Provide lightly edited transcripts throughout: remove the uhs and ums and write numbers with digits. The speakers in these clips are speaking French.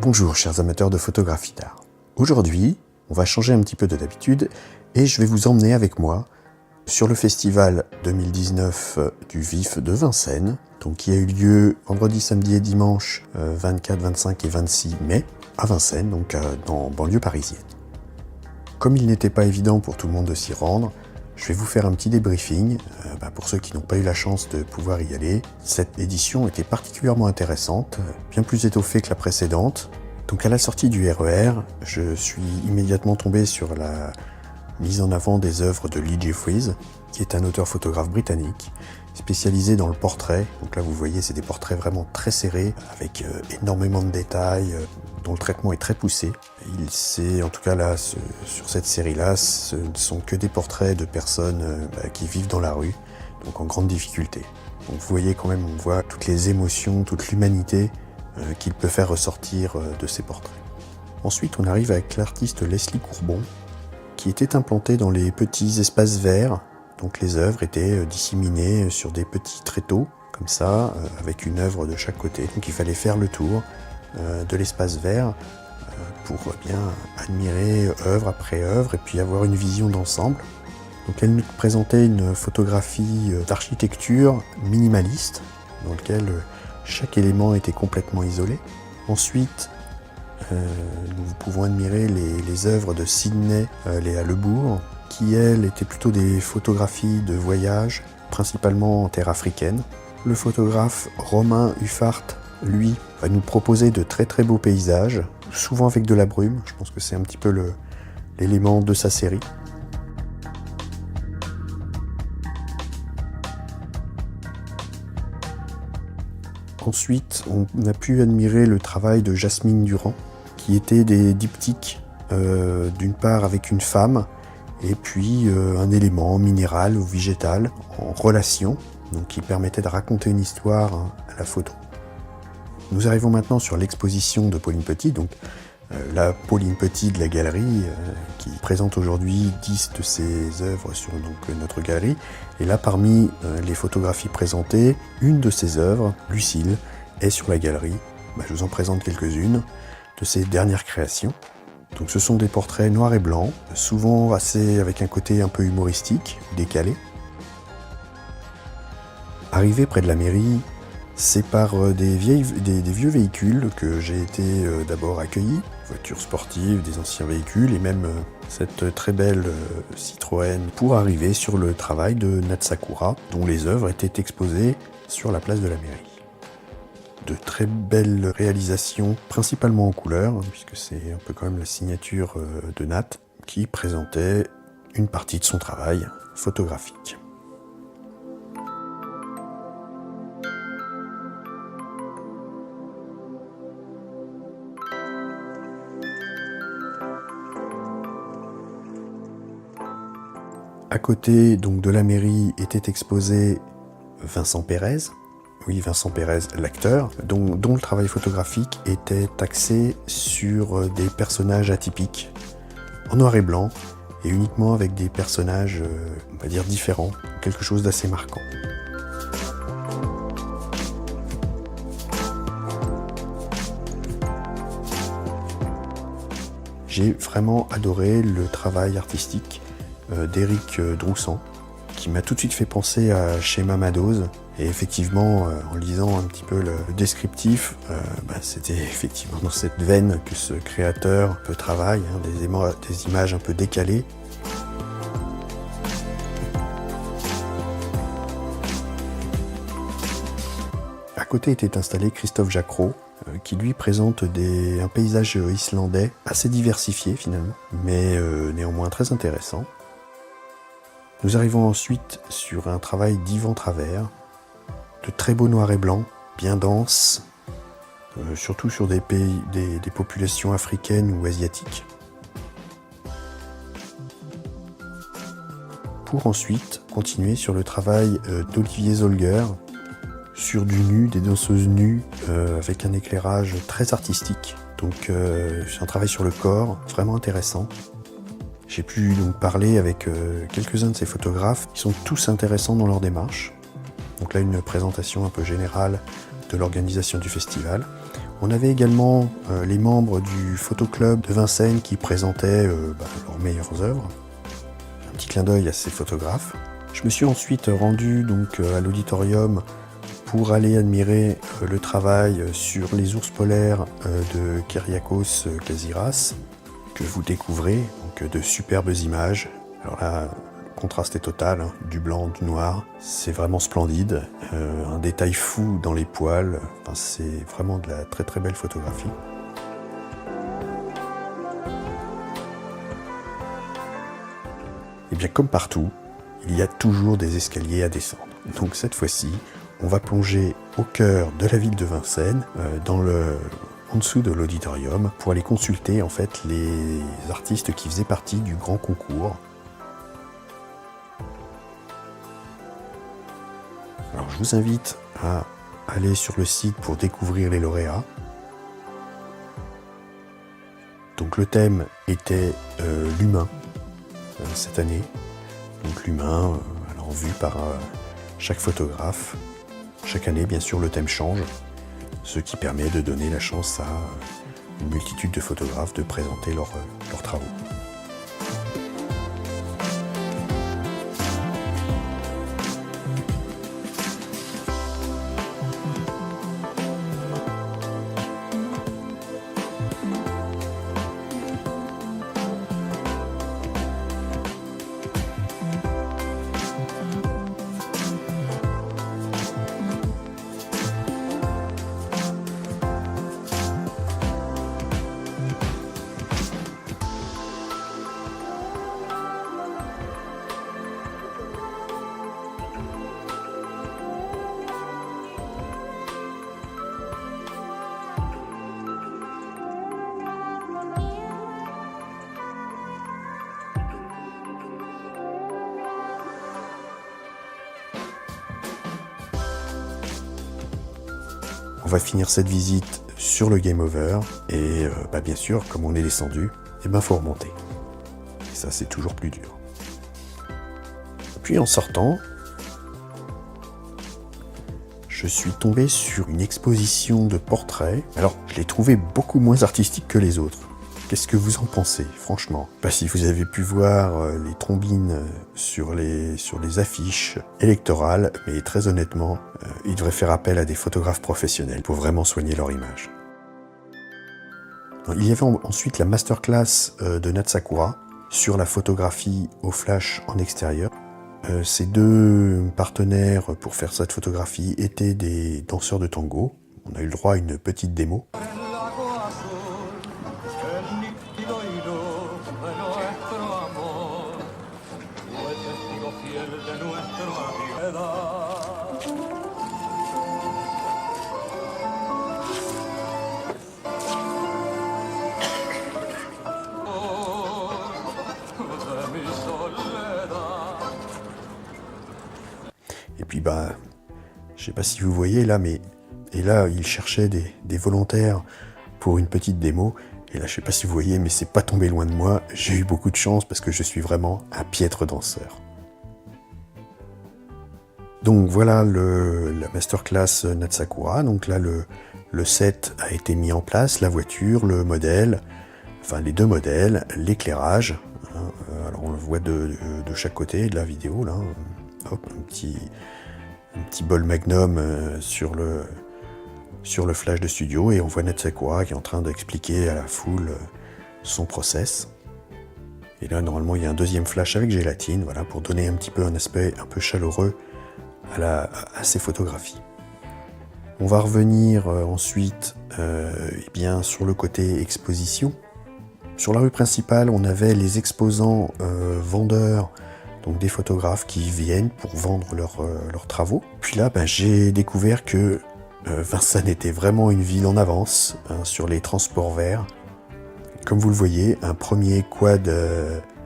Bonjour chers amateurs de photographie d'art. Aujourd'hui, on va changer un petit peu de d'habitude et je vais vous emmener avec moi sur le festival 2019 du Vif de Vincennes, donc qui a eu lieu vendredi, samedi et dimanche 24, 25 et 26 mai à Vincennes, donc dans banlieue parisienne. Comme il n'était pas évident pour tout le monde de s'y rendre, je vais vous faire un petit débriefing pour ceux qui n'ont pas eu la chance de pouvoir y aller. Cette édition était particulièrement intéressante, bien plus étoffée que la précédente. Donc à la sortie du RER, je suis immédiatement tombé sur la mise en avant des œuvres de Lee Jeffries, qui est un auteur-photographe britannique, spécialisé dans le portrait. Donc là vous voyez, c'est des portraits vraiment très serrés, avec énormément de détails, dont le traitement est très poussé. Il sait, en tout cas là, sur cette série-là, ce ne sont que des portraits de personnes qui vivent dans la rue, donc en grande difficulté. Donc vous voyez quand même, on voit toutes les émotions, toute l'humanité qu'il peut faire ressortir de ces portraits. Ensuite, on arrive avec l'artiste Leslie Courbon, qui était implanté dans les petits espaces verts. Donc les œuvres étaient disséminées sur des petits tréteaux, comme ça, avec une œuvre de chaque côté. Donc il fallait faire le tour de l'espace vert pour bien admirer œuvre après œuvre et puis avoir une vision d'ensemble. Donc elle nous présentait une photographie d'architecture minimaliste, dans laquelle chaque élément était complètement isolé. Ensuite, nous pouvons admirer les œuvres de Sidney Léa Lebourg, qui elle étaient plutôt des photographies de voyage, principalement en terre africaine. Le photographe Romain Huffart, lui, va nous proposer de très très beaux paysages, souvent avec de la brume. Je pense que c'est un petit peu l'élément de sa série. Ensuite, on a pu admirer le travail de Jasmine Durand, qui était des diptyques, d'une part avec une femme, et puis un élément minéral ou végétal en relation, donc qui permettait de raconter une histoire à la photo. Nous arrivons maintenant sur l'exposition de Pauline Petit, donc la Pauline Petit de la galerie, qui présente aujourd'hui 10 de ses œuvres sur notre galerie. Et là, parmi les photographies présentées, une de ses œuvres, Lucille, est sur la galerie. Je vous en présente quelques-unes de ses dernières créations. Donc ce sont des portraits noirs et blancs, souvent avec un côté un peu humoristique, décalé. Arrivé près de la mairie, c'est par des vieux véhicules que j'ai été d'abord accueilli, voitures sportives, des anciens véhicules et même cette très belle Citroën pour arriver sur le travail de Natsakura, dont les œuvres étaient exposées sur la place de la mairie. De très belles réalisations, principalement en couleur, puisque c'est un peu quand même la signature de Nat, qui présentait une partie de son travail photographique. À côté donc de la mairie était exposé Vincent Pérez, oui Vincent Pérez l'acteur, dont le travail photographique était axé sur des personnages atypiques, en noir et blanc, et uniquement avec des personnages, on va dire différents, quelque chose d'assez marquant. J'ai vraiment adoré le travail artistique d'Éric Droussan, qui m'a tout de suite fait penser à Schéma Madoz. Et effectivement, en lisant un petit peu le descriptif, c'était effectivement dans cette veine que ce créateur travaille, des images un peu décalées. À côté était installé Christophe Jacquereau, qui lui présente un paysage islandais assez diversifié finalement, mais néanmoins très intéressant. Nous arrivons ensuite sur un travail d'Yvan Travers, de très beau noir et blanc, bien dense, surtout sur des populations africaines ou asiatiques. Pour ensuite continuer sur le travail d'Olivier Zolger, sur du nu, des danseuses nues, avec un éclairage très artistique. Donc c'est un travail sur le corps, vraiment intéressant. J'ai pu donc parler avec quelques-uns de ces photographes qui sont tous intéressants dans leur démarche. Donc là, une présentation un peu générale de l'organisation du festival. On avait également les membres du photoclub de Vincennes qui présentaient leurs meilleures œuvres. Un petit clin d'œil à ces photographes. Je me suis ensuite rendu donc à l'auditorium pour aller admirer le travail sur les ours polaires de Kyriakos Kaziras, que vous découvrez, donc de superbes images. Alors là, le contraste est total, hein, du blanc, du noir, c'est vraiment splendide, un détail fou dans les poils, enfin, c'est vraiment de la très très belle photographie. Et bien comme partout, il y a toujours des escaliers à descendre. Donc cette fois-ci, on va plonger au cœur de la ville de Vincennes, en dessous de l'auditorium, pour aller consulter en fait les artistes qui faisaient partie du grand concours. Alors je vous invite à aller sur le site pour découvrir les lauréats. Donc le thème était l'humain cette année. Donc l'humain, alors vu par chaque photographe. Chaque année, bien sûr, le thème change, ce qui permet de donner la chance à une multitude de photographes de présenter leurs travaux. On va finir cette visite sur le game over et bien sûr, comme on est descendu, faut remonter. Et ça, c'est toujours plus dur. Puis en sortant, je suis tombé sur une exposition de portraits. Alors, je l'ai trouvé beaucoup moins artistique que les autres. Qu'est-ce que vous en pensez, franchement? Pas si vous avez pu voir les trombines sur les affiches électorales, mais très honnêtement, ils devraient faire appel à des photographes professionnels pour vraiment soigner leur image. Il y avait ensuite la masterclass de Natsakura sur la photographie au flash en extérieur. Ces deux partenaires pour faire cette photographie étaient des danseurs de tango. On a eu le droit à une petite démo. Et puis je sais pas si vous voyez là, et là ils cherchaient des volontaires pour une petite démo. Et là je sais pas si vous voyez, mais c'est pas tombé loin de moi. J'ai eu beaucoup de chance parce que je suis vraiment un piètre danseur. Donc voilà la masterclass Natsakura. Donc là le set a été mis en place, la voiture, le modèle, enfin les deux modèles, l'éclairage. Alors on le voit de chaque côté de la vidéo là. Hop, un petit bol Magnum sur le flash de studio, et on voit Natsakura qui est en train d'expliquer à la foule son process. Et là normalement il y a un deuxième flash avec gélatine, voilà, pour donner un petit peu un aspect un peu chaleureux à ces photographies. On va revenir ensuite sur le côté exposition. Sur la rue principale, on avait les exposants vendeurs, donc des photographes qui viennent pour vendre leurs travaux. Puis là, j'ai découvert que Vincennes était vraiment une ville en avance sur les transports verts. Comme vous le voyez, un premier quad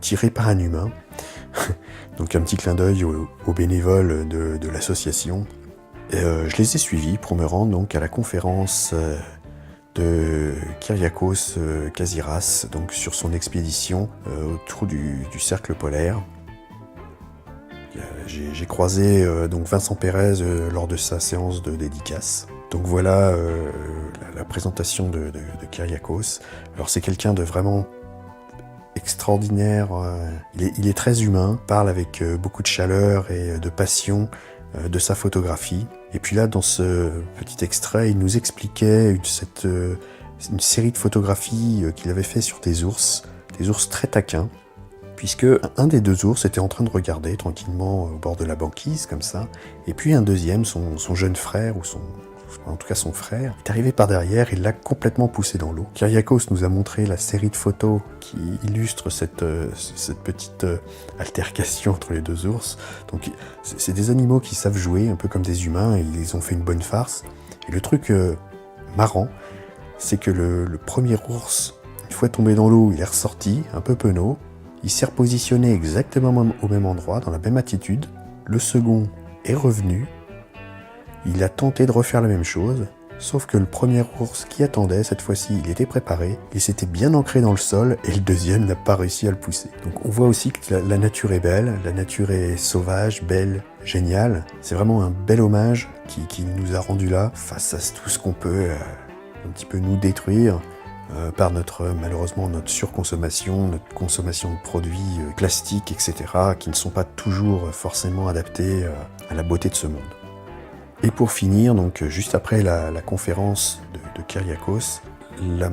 tiré par un humain. Donc un petit clin d'œil aux bénévoles de l'association. Je les ai suivis pour me rendre donc à la conférence de Kyriakos Kaziras, donc sur son expédition autour du cercle polaire. J'ai croisé donc Vincent Pérez lors de sa séance de dédicace. Donc voilà la la présentation de Kyriakos. Alors c'est quelqu'un de vraiment extraordinaire, il est très humain, parle avec beaucoup de chaleur et de passion de sa photographie. Et puis là, dans ce petit extrait, il nous expliquait une série de photographies qu'il avait fait sur des ours très taquins, puisque un des deux ours était en train de regarder tranquillement au bord de la banquise, comme ça, et puis un deuxième, son jeune frère, en tout cas son frère, est arrivé par derrière et l'a complètement poussé dans l'eau. Kyriakos nous a montré la série de photos qui illustre cette petite altercation entre les deux ours. Donc c'est des animaux qui savent jouer, un peu comme des humains, et ils ont fait une bonne farce. Et le truc marrant, c'est que le premier ours, une fois tombé dans l'eau, il est ressorti, un peu penaud. Il s'est repositionné exactement au même endroit, dans la même attitude. Le second est revenu. Il a tenté de refaire la même chose, sauf que le premier ours qui attendait, cette fois-ci, il était préparé, il s'était bien ancré dans le sol, et le deuxième n'a pas réussi à le pousser. Donc on voit aussi que la nature est belle, la nature est sauvage, belle, géniale. C'est vraiment un bel hommage qui nous a rendu là, face à tout ce qu'on peut un petit peu nous détruire, par malheureusement notre surconsommation, notre consommation de produits plastiques, etc., qui ne sont pas toujours forcément adaptés à la beauté de ce monde. Et pour finir, donc juste après la conférence de Kyriakos, la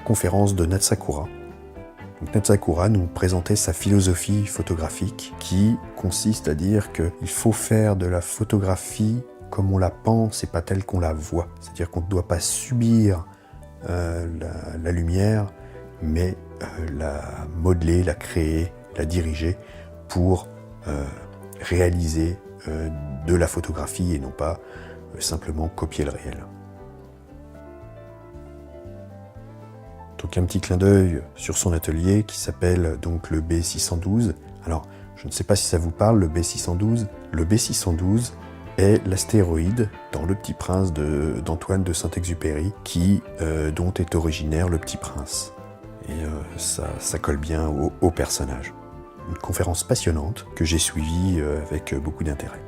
conférence de Natsakura. Donc Natsakura nous présentait sa philosophie photographique qui consiste à dire qu'il faut faire de la photographie comme on la pense et pas telle qu'on la voit. C'est-à-dire qu'on ne doit pas subir la lumière, mais la modeler, la créer, la diriger pour réaliser de la photographie et non pas simplement copier le réel. Donc un petit clin d'œil sur son atelier qui s'appelle donc le B612. Alors je ne sais pas si ça vous parle, le B612. Le B612 est l'astéroïde dans Le Petit Prince d'Antoine de Saint-Exupéry dont est originaire le Petit Prince. Et ça colle bien au personnage. Une conférence passionnante que j'ai suivie avec beaucoup d'intérêt.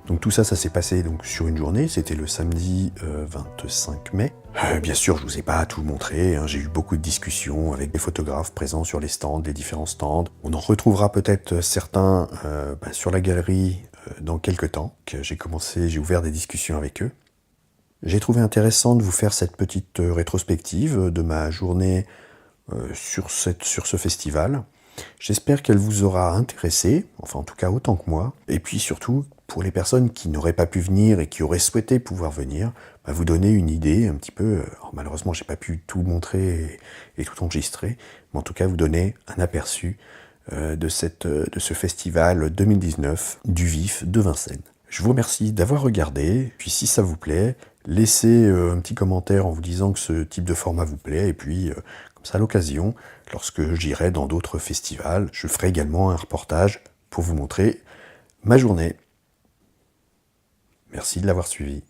Donc tout ça s'est passé donc sur une journée, c'était le samedi 25 mai. Bien sûr, je vous ai pas tout montré, hein, j'ai eu beaucoup de discussions avec des photographes présents sur les stands, les différents stands. On en retrouvera peut-être certains sur la galerie dans quelques temps. J'ai ouvert des discussions avec eux. J'ai trouvé intéressant de vous faire cette petite rétrospective de ma journée sur ce festival. J'espère qu'elle vous aura intéressé, enfin en tout cas autant que moi, et puis surtout pour les personnes qui n'auraient pas pu venir et qui auraient souhaité pouvoir venir, vous donner une idée un petit peu, alors malheureusement j'ai pas pu tout montrer et tout enregistrer, mais en tout cas vous donner un aperçu de ce festival 2019 du Vif de Vincennes. Je vous remercie d'avoir regardé, puis si ça vous plaît, laissez un petit commentaire en vous disant que ce type de format vous plaît, et puis comme ça à l'occasion, lorsque j'irai dans d'autres festivals, je ferai également un reportage pour vous montrer ma journée. Merci de l'avoir suivi.